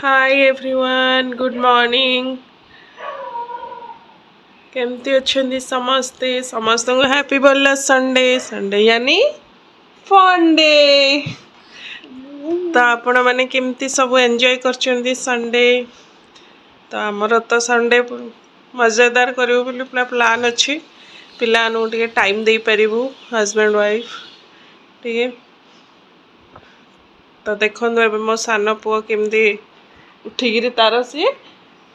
Hi everyone, good morning. केमती अच्छे समस्ते? समस्त को हैप्पी बोल संडे संडे यानी फन डे। तो आपण मैंने केमती सब एंजॉय कर संडे। तो आमर तो संडे मजेदार करूँ बोली पूरा प्लान अच्छी। पिलानु टे टाइम दे पारिबु हस्बैंड वाइफ टे। तो देखो एबे मो सान पुओ केमती उठिकी तार सी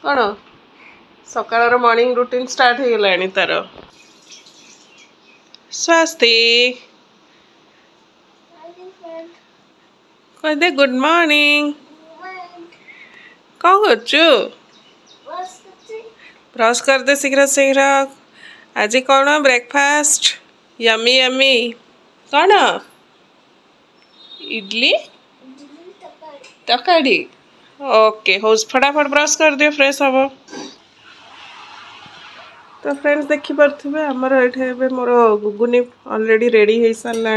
कौन सकाळ मॉर्निंग रूटीन स्टार्ट हो गलानी तार। स्वास्ति कह दे गुड मॉर्निंग। कौन करचु? ब्रश कर दे शीघ्र शीघ्र। आज कौन ब्रेकफास्ट? Yummy yummy. कौन? इडली तकाड़ी। ओके हो फटाफट ब्रश कर दियो, फ्रेश हम। तो फ्रेंड्स देखी पारे आमर ये मोर गुगुनी ऑलरेडी रेडी हो सारा।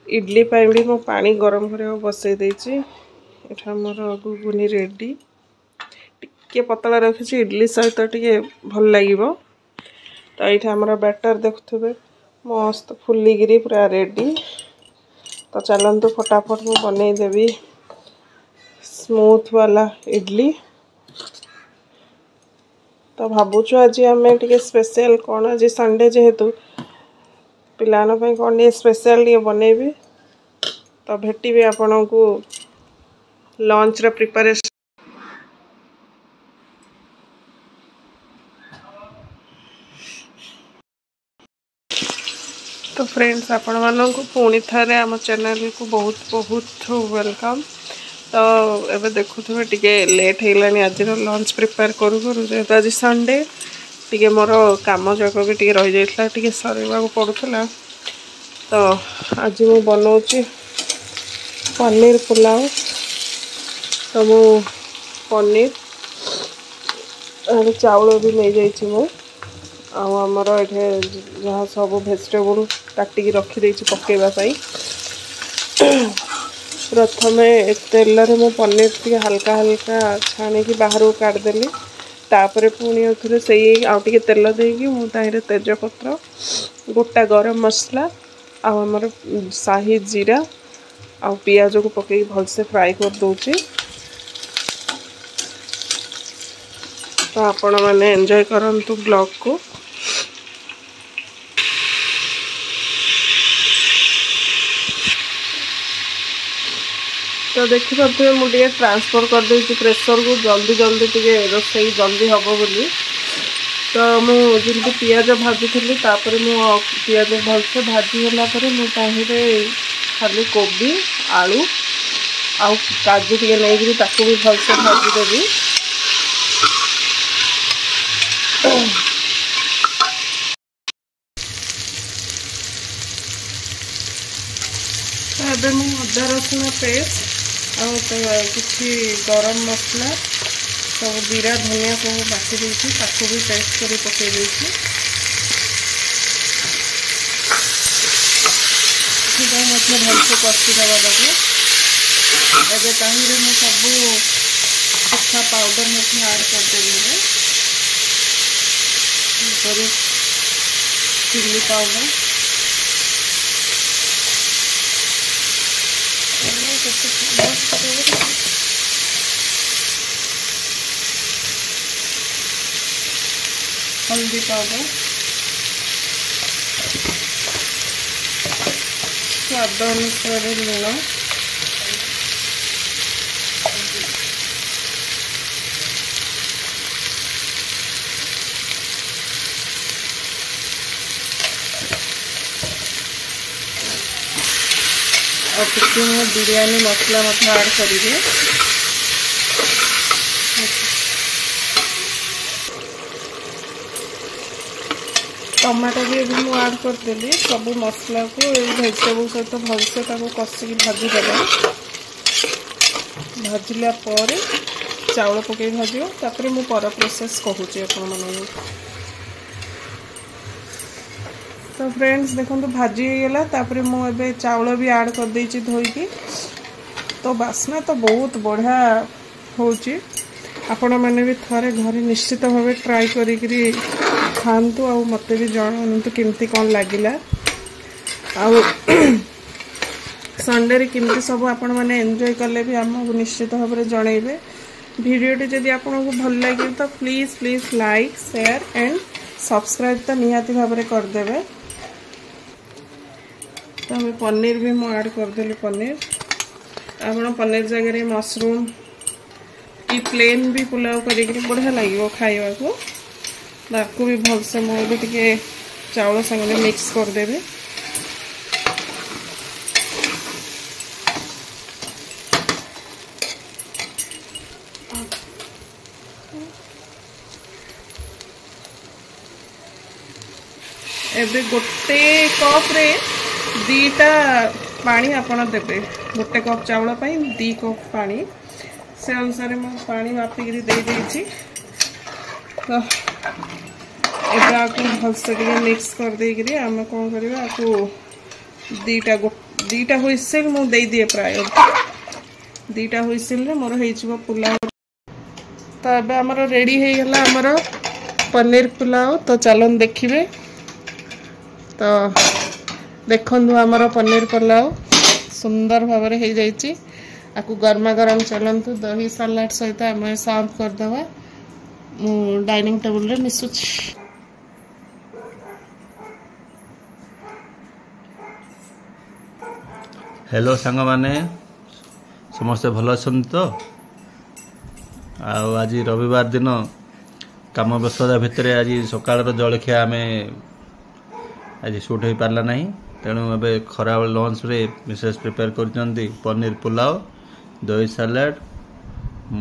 इडली भी मो पानी गरम कर बसई देछि। एठा मोर गुगुनी रेडी टिके पतला रखी इडली सहित टिके भल लगे। तो ये आमर बैटर देखुवे मस्त फुलिकी पूरा रेडी। तो चलतु फटाफट मु बनईदेवी स्मूथ वाला इडली। तो भावुँ आज आम टे स्पेशल कौन आज संडे जेहेतु पिलान कौन टे स्पेशल टे बनईबी। तो भेटी आपण को लंच रे प्रिपरेशन। तो फ्रेंड्स आपण मानक पुणी थे आम चैनल को बहुत बहुत वेलकम। तो एबे देखुथे टिके लेट होगलानी आज लंच प्रिपेयर करू करू जेहेतु आज संडे टिके मोर काम जाक भी टिके रही जाइतला टिके सरेवा पड़ूला। तो आज मु बनाऊँगी पनीर पुलाव। तो मु पनीर चाउल भी नहीं जाइए मु आमर ये जहाँ सब भेजिटेबल काटिकी रखी पकेवाई। प्रथम तेल रे मो पनीर टी हल्का हल्का छाणी बाहर काटदेली। तापर पुणी थे से आउ टे तेल देकी मुझे तेजपत्र गोटा गरम मसला आमर शाही जीरा आ पियाज को पकई भलसे फ्राए कर दूची। तो आपण मैंने एंजॉय करंतु ब्लॉग को। तो देखी पारे मुझे ट्रांसफर कर देती प्रेशर को जल्दी जल्दी टे रोसई जल्दी हम बोली। तो मुझे पियाज भाजी थी तापर मु पियाज भलसे भाजीगला मुझे खाली कोबी आलू आउ काजू टे नहीं ताकू भी भलसे भाजीदेवी। तो एबे अदा रसुण पेस्ट किसी गरम मसला सब जीरा धनिया सब बाटी देती ताकू भी पेस्ट कर पकई देती। भलसे कषी दबा देवे। एबे ताहिरे मु सब सुखा पाउडर ऐड करदेवी। चिल्ली पाउडर हल्दी पाउडर स्वाद अनुसार लुण और टिके बिरयानी मसला ऐड करेंगे। टमाटो भी ऐड करदेली सब मसला को भेजिटेबल सहित भलसे कषिकी भाजीदेवा। भाजिला चाउल पकई भाज तापर मु पर प्रोसेस कहूँ आप। तो फ्रेंड्स देखो भाजी गला तापर मुझे चाउल भी ऐड कर देछि धोईकी। तो बास्ना तो बहुत बढ़िया होची आपण मैंने भी थरे घरे निश्चित भाव ट्राई करी खातु आ मत भी जानतु केमती कौन लगिला आउ संडे रे केमती सब आपण मैंने एंजॉय कले भी आमको निश्चित भाव में जनइबे वीडियोटी जदि आपको भल लगे तो please please like share and subscribe तो निहाती भाव में करदे। तो हमें पनीर भी मुझे ऐड करदेली पनीर आप पनीर जगह मशरूम कि प्लेन भी पुलाव करी बढ़िया लगे खावा को भी भलसे मुझे चाउल संगे मिक्स करदेवी। एबे गोटे कप रे 2टा पानी आपण देबे गोटे कप चावल पाई 2 कप पानी से अनुसार मैं पानी मापिक दे देछि। तो एबे आकु भलसे टिके मिक्स कर दे करी हम कोन करबा आकु 2टा हुइसिल मु दे दिए प्राय 2टा हुइसिल रे मोर हेइछबो पुलाव। तो एबे हमर रेडी हे गेला हमर पनीर पुलाव। तो चलन देखिबे। तो देखु आमर पनीर पुलाव सुंदर भाव में हो जाइए आपको गर्मा गर्म चलतु दही सलाड सहित आम सर्व करदे मु डाइनिंग टेबल रे मिसुची। हेलो सांग माने समस्ते भल अच्छा तो आज रविवार दिन काम व्यस्तता भितर आज सकाल जलखिया आम आज सुट हो पारा ना तेणु ए खरा लंच रे मिसेस प्रिपेयर कर पनीर पुलाव दही सलाड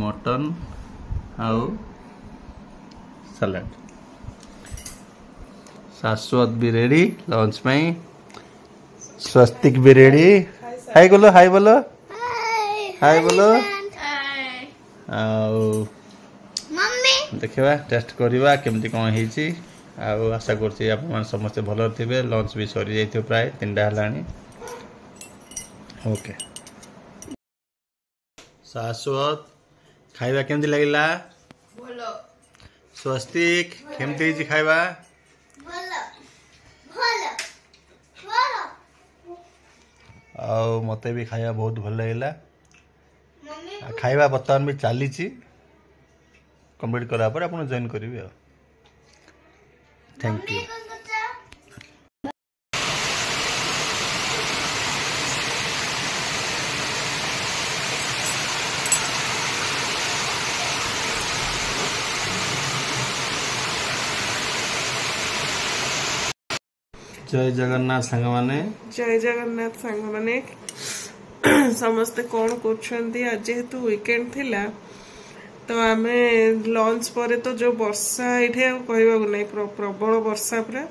मटन आउ सलाड शाश्वत भी रेडी लंच में स्वस्तिक भी रेडी। हाय बोलो हाय बोलो हाय बोलो देखा टेस्ट करवा केमती कौन है आशा करছি आप समस्ते भल थे। लंच भी सरी जाइए प्राय 3टा है। ओके शाश्वत खाइबा केमती लगिला स्वस्तिक केमती खाइबा मते भी खाइबा बहुत भल लगिला। खाइबा बर्तमान भी चली कंप्लीट करा पर आप जॉइन करेंगे। Thank you. जय जगन्नाथ सांग माने जय जगन्नाथ सांग माने समस्ते कौन कर आज जेहेतु वीकेंड थिला तो आम लंच पर तो जो वर्षा ये कहवाक नहीं प्रबल वर्षा पूरा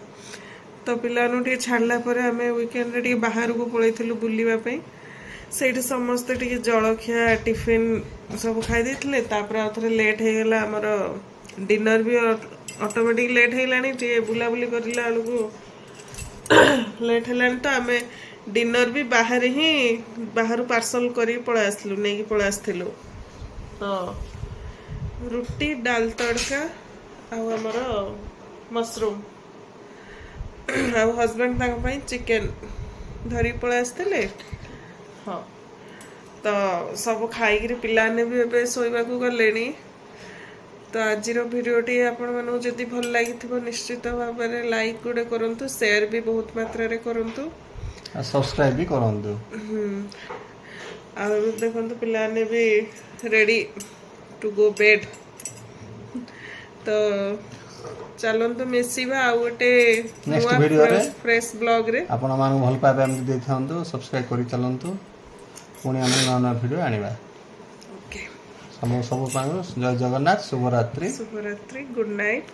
तो पिलानु छाड़ला आम वीकेंड रे बाहर को पलैलु बुलापी से समस्ते टे जलखिया टिफिन सब खाई आउे लेट हो गला आमर डिनर भी ऑटोमेटिक लेट हो बुलाबुली करला बेलू लेट है तो आम डिनर भी बाहर पार्सल कर पड़ा आसलु नहीं पड़ा आसलु। तो रुटी डाल तड़का आमर मशरूम आ हजबैंड चिकेन धरी पड़ा आसते। हाँ तो सब खाई पिलाने भी ए शोवा गले। तो आज भिडियोटी आपण जदि भल लगी निश्चित भाव में लाइक गोटे करूँ शेयर भी बहुत मात्रा रे करूँ सब्सक्राइब भी करूँ। आ देखो पिलाने भी रेडी टू गो बेड। तो चलतु मिसिबा आ गोटे नेक्स्ट वीडियो रे फ्रेश ब्लॉग रे आपण मान भल पाबे हम दे थांतु सब्सक्राइब करि चलंतु पुणी हम नया वीडियो आनिबा। ओके सब जय जगन्नाथ शुभ रात्रि गुड नाइट।